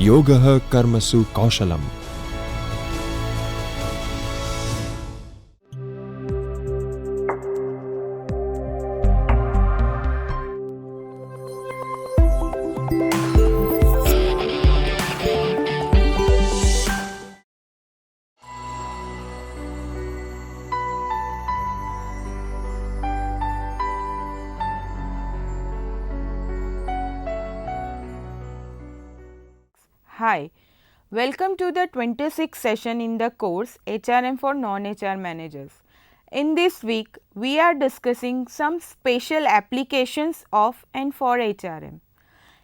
योगः कर्मसु कौशलम्. Hi, welcome to the 26th session in the course HRM for non-HR managers. In this week, we are discussing some special applications of and for HRM.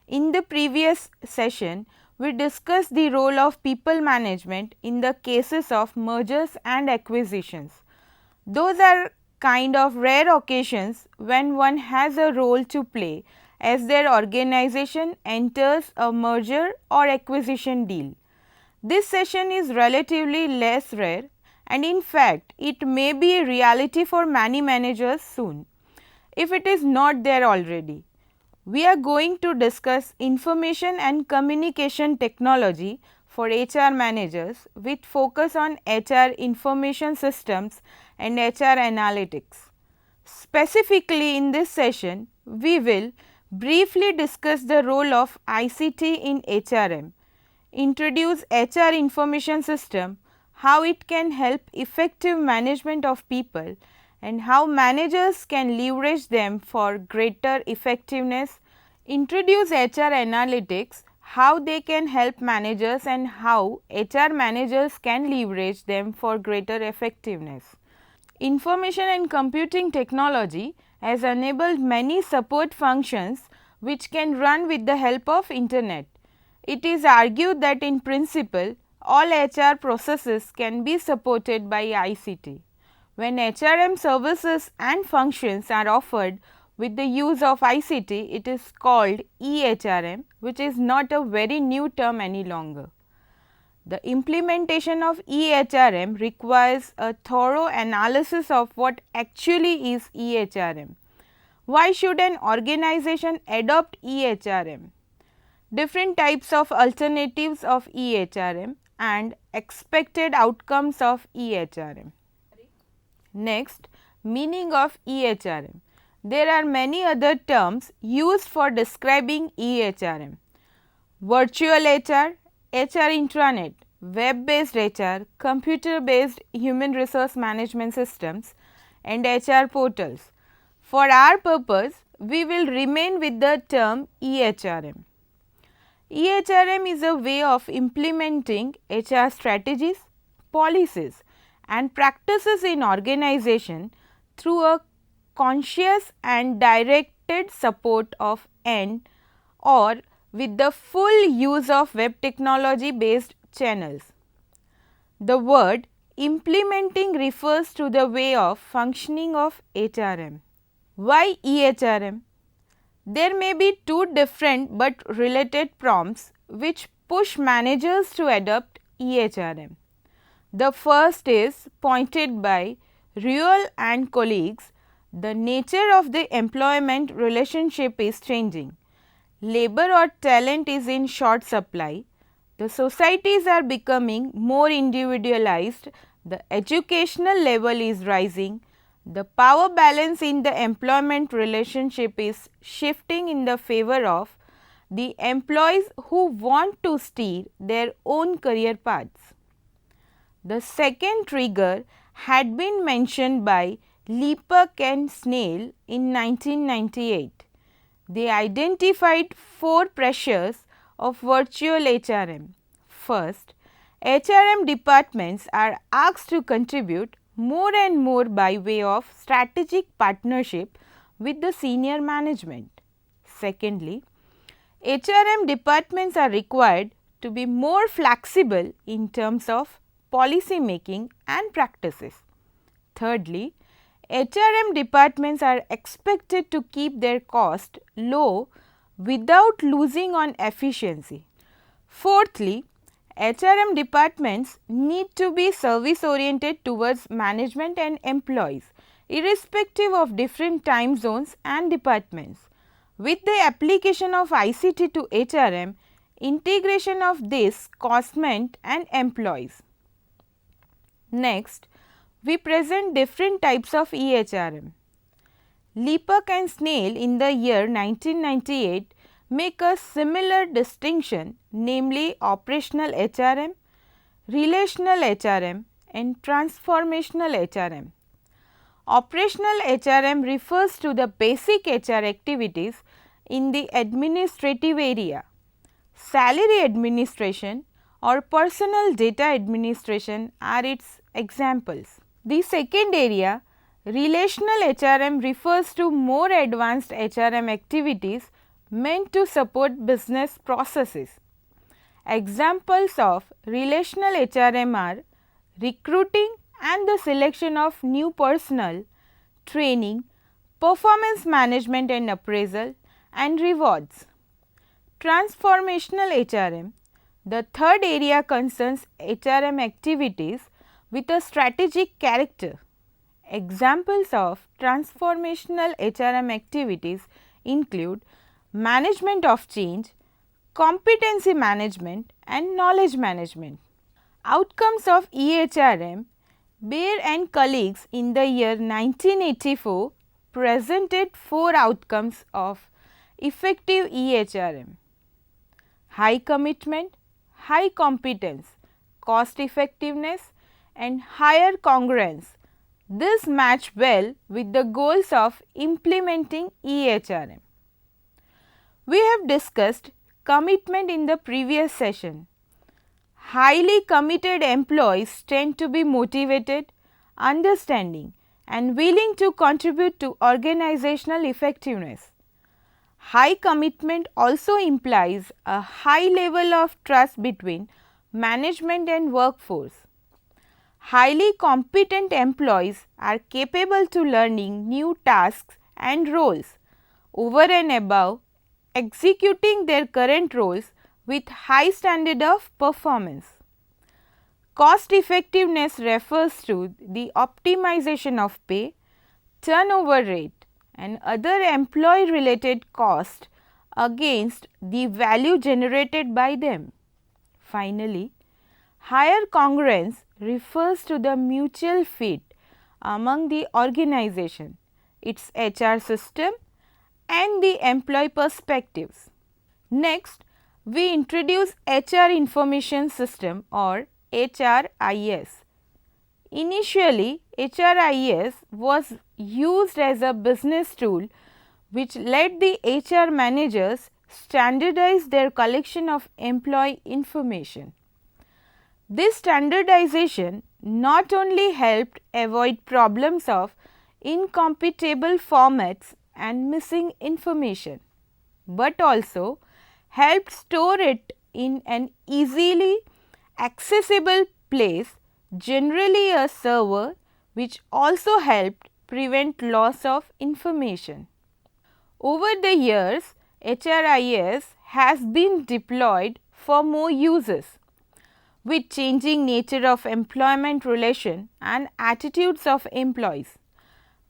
In the previous session, we discussed the role of people management in the cases of mergers and acquisitions. Those are kind of rare occasions when one has a role to play as their organization enters a merger or acquisition deal. This session is relatively less rare and in fact, it may be a reality for many managers soon, if it is not there already. We are going to discuss information and communication technology for HR managers with focus on HR information systems and HR analytics. Specifically in this session, we will briefly discuss the role of ICT in HRM, introduce HR information system, how it can help effective management of people and how managers can leverage them for greater effectiveness, introduce HR analytics, how they can help managers and how HR managers can leverage them for greater effectiveness. Information and computing technology has enabled many support functions which can run with the help of internet. It is argued that in principle, all HR processes can be supported by ICT. When HRM services and functions are offered with the use of ICT, it is called EHRM, which is not a very new term any longer. The implementation of EHRM requires a thorough analysis of what actually is EHRM. Why should an organization adopt EHRM? Different types of alternatives of EHRM and expected outcomes of EHRM. Next, meaning of EHRM. There are many other terms used for describing EHRM. Virtual HR, HR intranet, web based HR, computer based human resource management systems and HR portals. For our purpose, we will remain with the term EHRM. EHRM is a way of implementing HR strategies, policies and practices in organization through a conscious and directed support of end or with the full use of web technology based channels. The word implementing refers to the way of functioning of HRM. Why EHRM? There may be two different but related prompts which push managers to adopt EHRM. The first is pointed by Ruel and colleagues. The nature of the employment relationship is changing. Labor or talent is in short supply. The societies are becoming more individualized. The educational level is rising. The power balance in the employment relationship is shifting in the favor of the employees who want to steer their own career paths. The second trigger had been mentioned by Lepak and Snail in 1998. They identified four pressures of virtual HRM. First, HRM departments are asked to contribute more and more by way of strategic partnership with the senior management. Secondly, HRM departments are required to be more flexible in terms of policy making and practices. Thirdly, HRM departments are expected to keep their cost low without losing on efficiency. Fourthly, HRM departments need to be service oriented towards management and employees, irrespective of different time zones and departments. With the application of ICT to HRM, integration of this cosment and employees. Next, we present different types of EHRM. Leapak and Snail in the year 1998 make a similar distinction, namely operational HRM, relational HRM and transformational HRM. Operational HRM refers to the basic HR activities in the administrative area. Salary administration or personal data administration are its examples. The second area, relational HRM, refers to more advanced HRM activities meant to support business processes. Examples of relational HRM are recruiting and the selection of new personnel, training, performance management and appraisal, and rewards. Transformational HRM. The third area concerns HRM activities with a strategic character. Examples of transformational HRM activities include management of change, competency management and knowledge management. Outcomes of EHRM. Baer and colleagues in the year 1984 presented 4 outcomes of effective EHRM: high commitment, high competence, cost effectiveness and higher congruence. This match well with the goals of implementing EHRM. We have discussed commitment in the previous session. Highly committed employees tend to be motivated, understanding and willing to contribute to organizational effectiveness. High commitment also implies a high level of trust between management and workforce. Highly competent employees are capable to learning new tasks and roles over and above executing their current roles with high standard of performance. Cost effectiveness refers to the optimization of pay, turnover rate and other employee related costs against the value generated by them. Finally, higher congruence refers to the mutual fit among the organization, its HR system and the employee perspectives. Next, we introduce HR Information System or HRIS. Initially, HRIS was used as a business tool which let the HR managers standardize their collection of employee information. This standardization not only helped avoid problems of incompatible formats and missing information, but also helped store it in an easily accessible place, generally a server, which also helped prevent loss of information. Over the years, HRIS has been deployed for more uses. With changing nature of employment relation and attitudes of employees,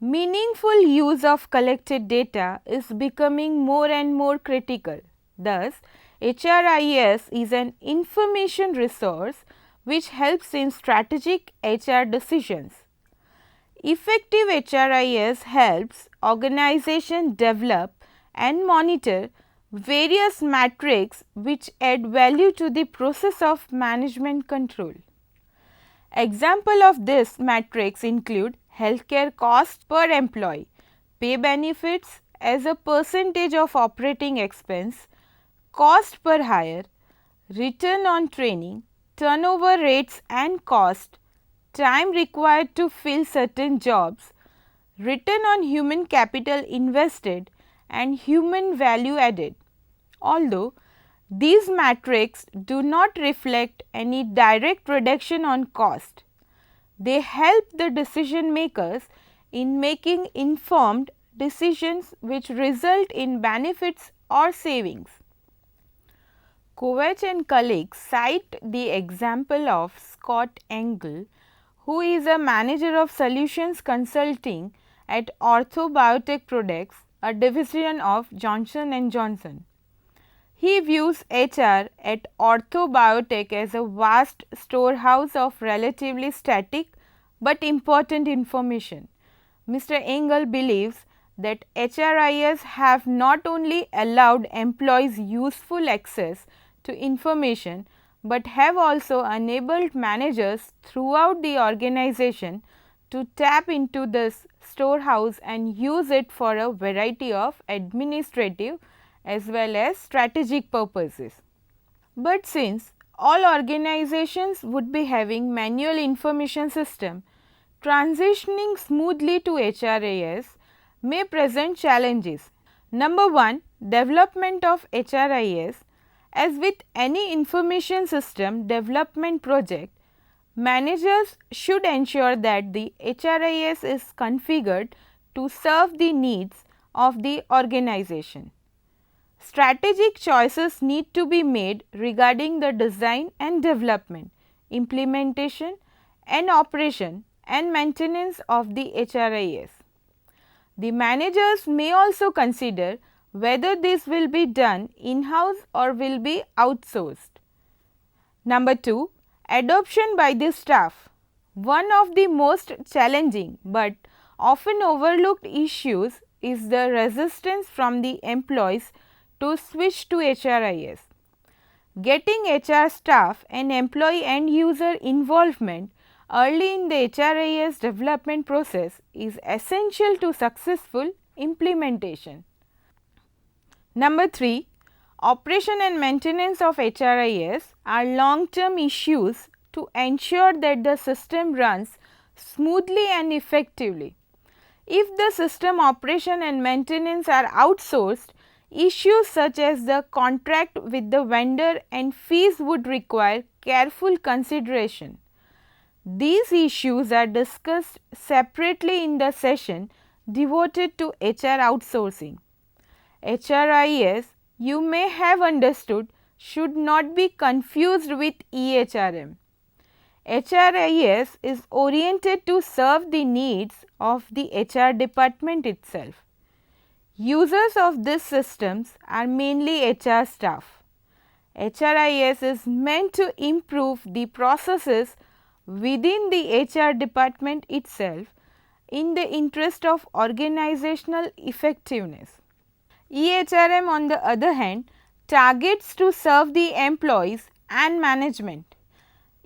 meaningful use of collected data is becoming more and more critical. Thus, HRIS is an information resource which helps in strategic HR decisions. Effective HRIS helps organizations develop and monitor various metrics which add value to the process of management control. Example of this metrics include healthcare cost per employee, pay benefits as a percentage of operating expense, cost per hire, return on training, turnover rates and cost, time required to fill certain jobs, return on human capital invested and human value added. Although these metrics do not reflect any direct reduction on cost, they help the decision makers in making informed decisions which result in benefits or savings. Kovacs and colleagues cite the example of Scott Engel, who is a manager of solutions consulting at Ortho Biotech Products, a division of Johnson & Johnson. He views HR at Orthobiotech as a vast storehouse of relatively static but important information. Mr. Engel believes that HRIS have not only allowed employees useful access to information, but have also enabled managers throughout the organization to tap into this storehouse and use it for a variety of administrative as well as strategic purposes. But since all organizations would be having manual information system, transitioning smoothly to HRIS may present challenges. Number 1, development of HRIS. As with any information system development project, managers should ensure that the HRIS is configured to serve the needs of the organization. Strategic choices need to be made regarding the design and development, implementation and operation and maintenance of the HRIS. The managers may also consider whether this will be done in-house or will be outsourced. Number 2, adoption by the staff. One of the most challenging but often overlooked issues is the resistance from the employees to switch to HRIS. Getting HR staff and employee end user involvement early in the HRIS development process is essential to successful implementation. Number 3, operation and maintenance of HRIS are long-term issues to ensure that the system runs smoothly and effectively. If the system operation and maintenance are outsourced, issues such as the contract with the vendor and fees would require careful consideration. These issues are discussed separately in the session devoted to HR outsourcing. HRIS, you may have understood, should not be confused with EHRM. HRIS is oriented to serve the needs of the HR department itself. Users of these systems are mainly HR staff. HRIS is meant to improve the processes within the HR department itself in the interest of organizational effectiveness. EHRM on the other hand targets to serve the employees and management.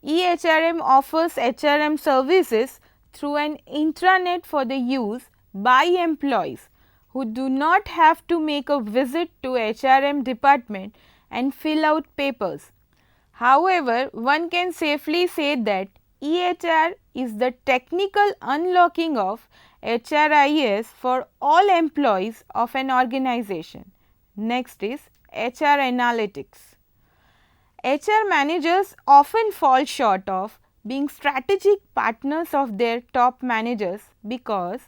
EHRM offers HRM services through an intranet for the use by employees who do not have to make a visit to HRM department and fill out papers. However, one can safely say that EHR is the technical unlocking of HRIS for all employees of an organization. Next is HR analytics. HR managers often fall short of being strategic partners of their top managers because,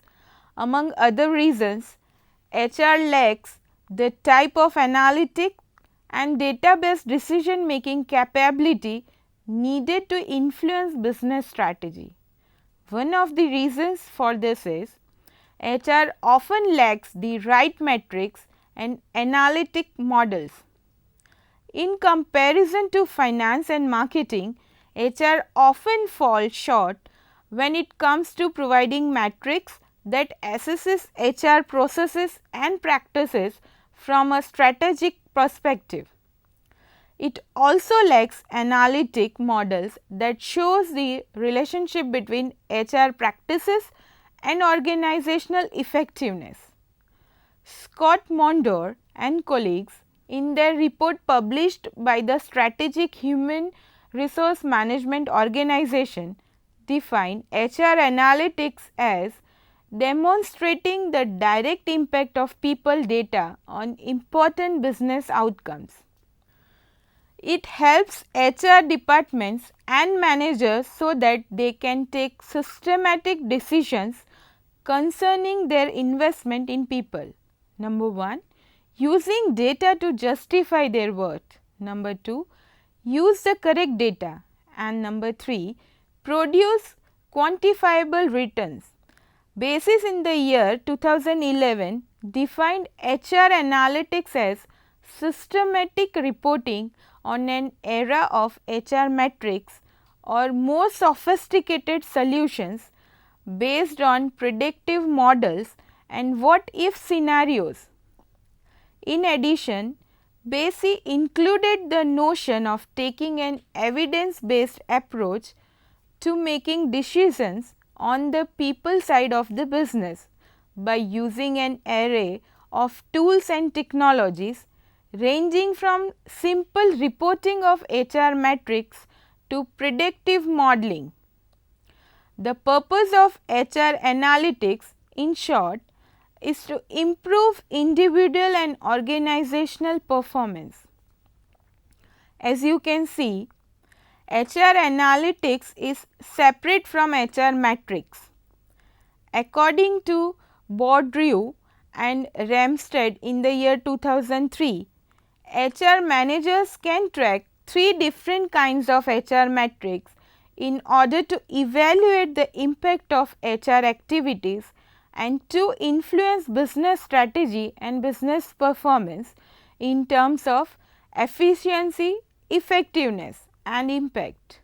among other reasons, HR lacks the type of analytic and database decision making capability needed to influence business strategy. One of the reasons for this is HR often lacks the right metrics and analytic models. In comparison to finance and marketing, HR often falls short when it comes to providing metrics that assesses HR processes and practices from a strategic perspective. It also lacks analytic models that shows the relationship between HR practices and organizational effectiveness. Scott Mondor and colleagues in their report published by the Strategic Human Resource Management Organization define HR analytics as demonstrating the direct impact of people data on important business outcomes. It helps HR departments and managers so that they can take systematic decisions concerning their investment in people. Number 1, using data to justify their worth. Number 2, use the correct data. And number 3, produce quantifiable returns. BASIS in the year 2011 defined HR analytics as systematic reporting on an era of HR metrics or more sophisticated solutions based on predictive models and what if scenarios. In addition, BASI included the notion of taking an evidence based approach to making decisions on the people side of the business by using an array of tools and technologies ranging from simple reporting of HR metrics to predictive modeling. The purpose of HR analytics, in short, is to improve individual and organizational performance. As you can see, HR analytics is separate from HR metrics. According to Boudreau and Ramstead in the year 2003, HR managers can track 3 different kinds of HR metrics in order to evaluate the impact of HR activities and to influence business strategy and business performance in terms of efficiency, effectiveness and impact.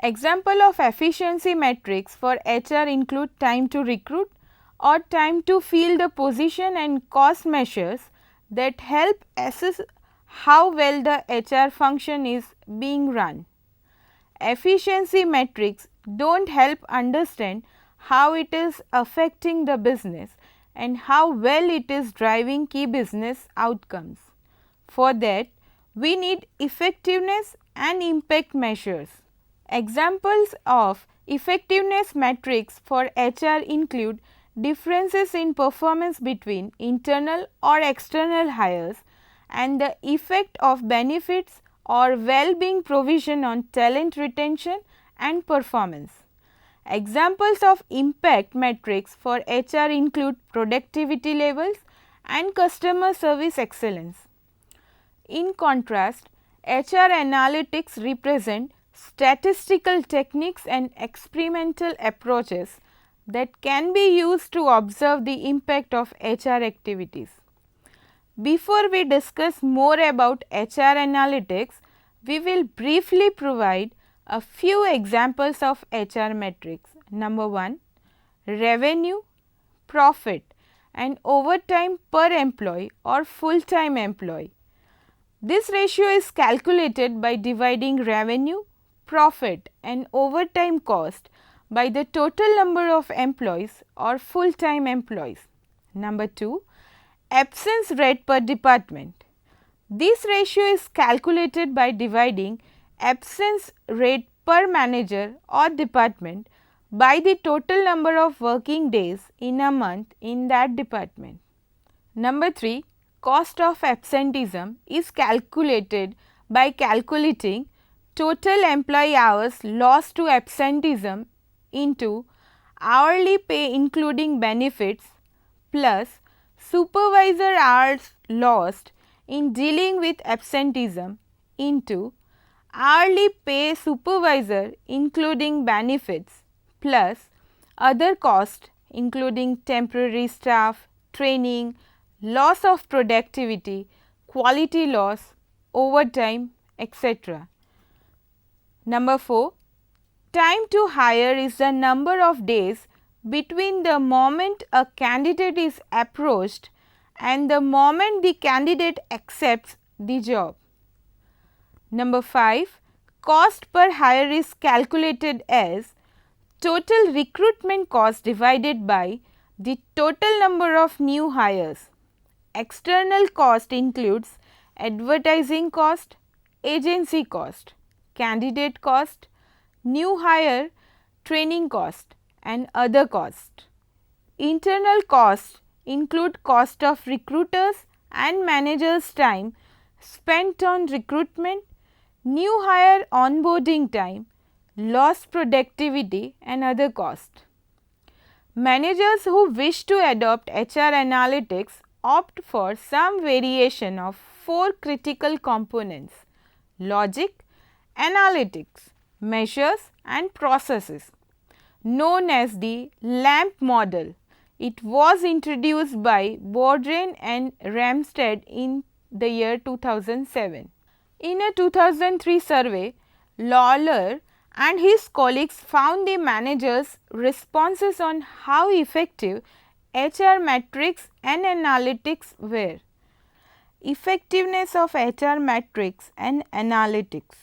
Example of efficiency metrics for HR include time to recruit or time to fill the position and cost measures that help assess how well the HR function is being run. Efficiency metrics don't help understand how it is affecting the business and how well it is driving key business outcomes. For that, we need effectiveness and impact measures. Examples of effectiveness metrics for HR include differences in performance between internal or external hires and the effect of benefits or well-being provision on talent retention and performance. Examples of impact metrics for HR include productivity levels and customer service excellence. In contrast, HR analytics represent statistical techniques and experimental approaches that can be used to observe the impact of HR activities. Before we discuss more about HR analytics, we will briefly provide a few examples of HR metrics. Number 1, revenue, profit and overtime per employee or full-time employee. This ratio is calculated by dividing revenue, profit and overtime cost by the total number of employees or full-time employees. Number 2, absence rate per department. This ratio is calculated by dividing absence rate per manager or department by the total number of working days in a month in that department. Number 3, cost of absenteeism is calculated by calculating total employee hours lost to absenteeism into hourly pay including benefits plus supervisor hours lost in dealing with absenteeism into hourly pay supervisor including benefits plus other costs including temporary staff, training, loss of productivity, quality loss, overtime, etc. Number 4, time to hire is the number of days between the moment a candidate is approached and the moment the candidate accepts the job. Number 5, cost per hire is calculated as total recruitment cost divided by the total number of new hires. External cost includes advertising cost, agency cost, candidate cost, new hire, training cost and other costs. Internal costs include cost of recruiters and managers' time spent on recruitment, new hire onboarding time, lost productivity and other costs. Managers who wish to adopt HR analytics opt for some variation of 4 critical components: logic, analytics, measures and processes, known as the LAMP model. It was introduced by Boudreau and Ramstead in the year 2007. In a 2003 survey, Lawler and his colleagues found the managers' responses on how effective HR metrics and analytics were. Effectiveness of HR metrics and analytics.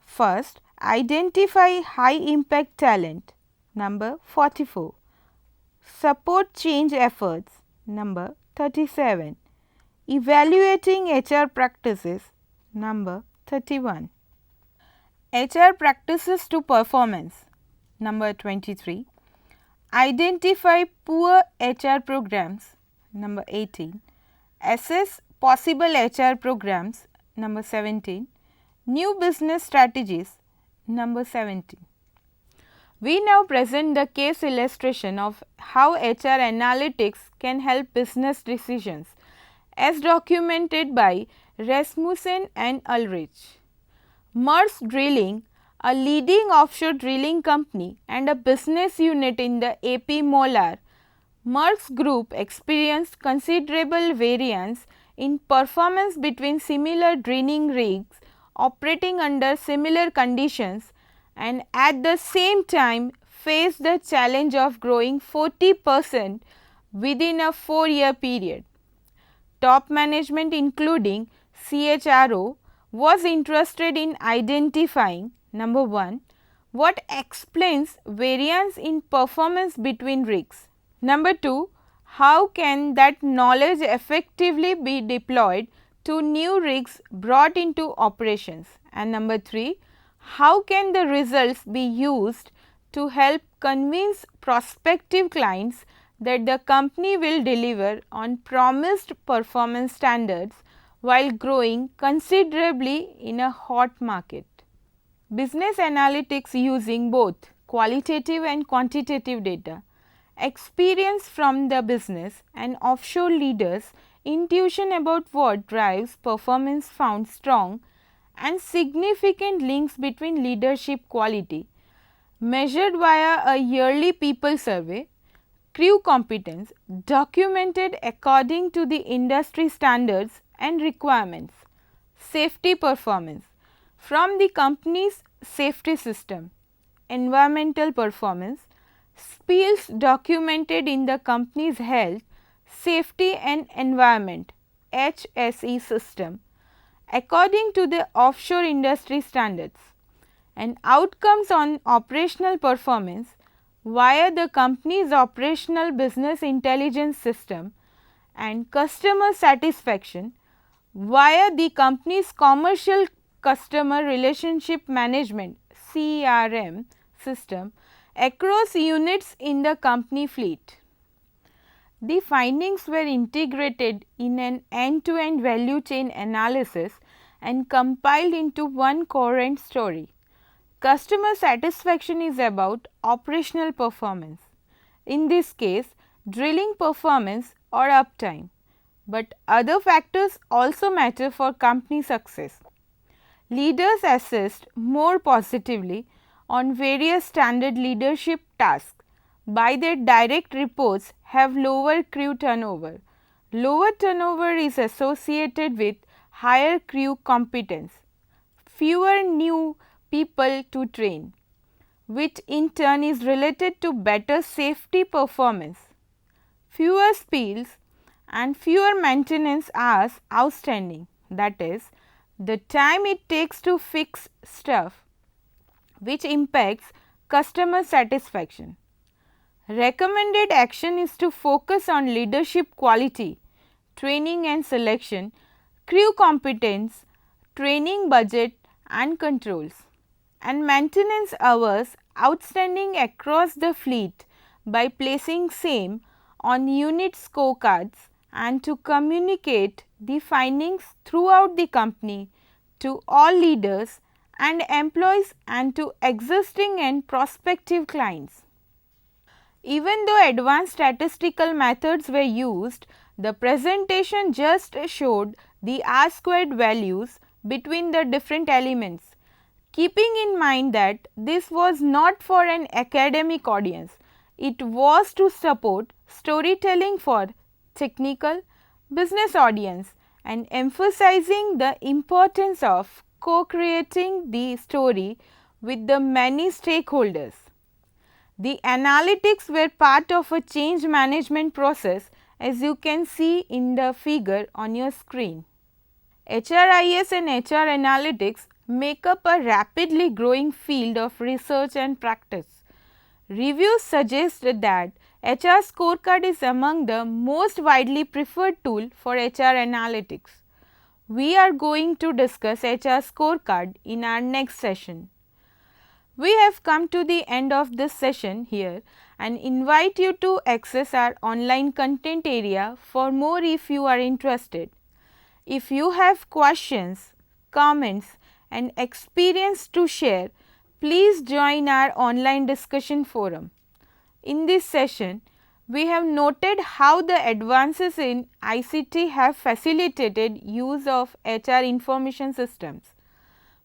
First, identify high impact talent. Number 44. Support change efforts. Number 37. Evaluating HR practices. Number 31. HR practices to performance. Number 23. Identify poor HR programs. Number 18. Assess possible HR programs. Number 17. New business strategies. Number 17. We now present the case illustration of how HR analytics can help business decisions, as documented by Rasmussen and Ulrich. Maersk Drilling, a leading offshore drilling company and a business unit in the AP Moller Maersk Group, experienced considerable variance in performance between similar drilling rigs operating under similar conditions and at the same time faced the challenge of growing 40% within a 4-year period. Top management, including CHRO, was interested in identifying number 1. What explains variance in performance between rigs? Number 2. How can that knowledge effectively be deployed to new rigs brought into operations? And number 3. How can the results be used to help convince prospective clients that the company will deliver on promised performance standards while growing considerably in a hot market? Business analytics using both qualitative and quantitative data. Experience from the business and offshore leaders' intuition about what drives performance found strong and significant links between leadership quality measured via a yearly people survey, crew competence documented according to the industry standards and requirements, safety performance from the company's safety system, environmental performance, spills documented in the company's health, safety and environment HSE system according to the offshore industry standards, and outcomes on operational performance via the company's operational business intelligence system, and customer satisfaction via the company's commercial customer relationship management CRM system across units in the company fleet. The findings were integrated in an end-to-end value chain analysis and compiled into one coherent story. Customer satisfaction is about operational performance, in this case drilling performance or uptime, but other factors also matter for company success. Leaders assessed more positively on various standard leadership tasks by their direct reports have lower crew turnover. Lower turnover is associated with higher crew competence, fewer new people to train, which in turn is related to better safety performance. Fewer spills and fewer maintenance hours outstanding, that is, the time it takes to fix stuff, which impacts customer satisfaction. Recommended action is to focus on leadership quality, training and selection, crew competence, training budget and controls, and maintenance hours outstanding across the fleet by placing same on unit scorecards, and to communicate the findings throughout the company to all leaders and employees and to existing and prospective clients. Even though advanced statistical methods were used, the presentation just showed the R squared values between the different elements, keeping in mind that this was not for an academic audience, it was to support storytelling for technical, business audience and emphasizing the importance of co-creating the story with the many stakeholders. The analytics were part of a change management process, as you can see in the figure on your screen. HRIS and HR analytics make up a rapidly growing field of research and practice. Reviews suggest that HR scorecard is among the most widely preferred tool for HR analytics. We are going to discuss HR scorecard in our next session. We have come to the end of this session here and invite you to access our online content area for more if you are interested. If you have questions, comments and experience to share, please join our online discussion forum. In this session, we have noted how the advances in ICT have facilitated use of HR information systems.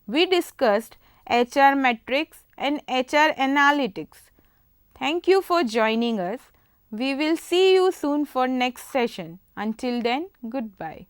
We discussed HR metrics and HR analytics. Thank you for joining us. We will see you soon for next session. Until then, goodbye.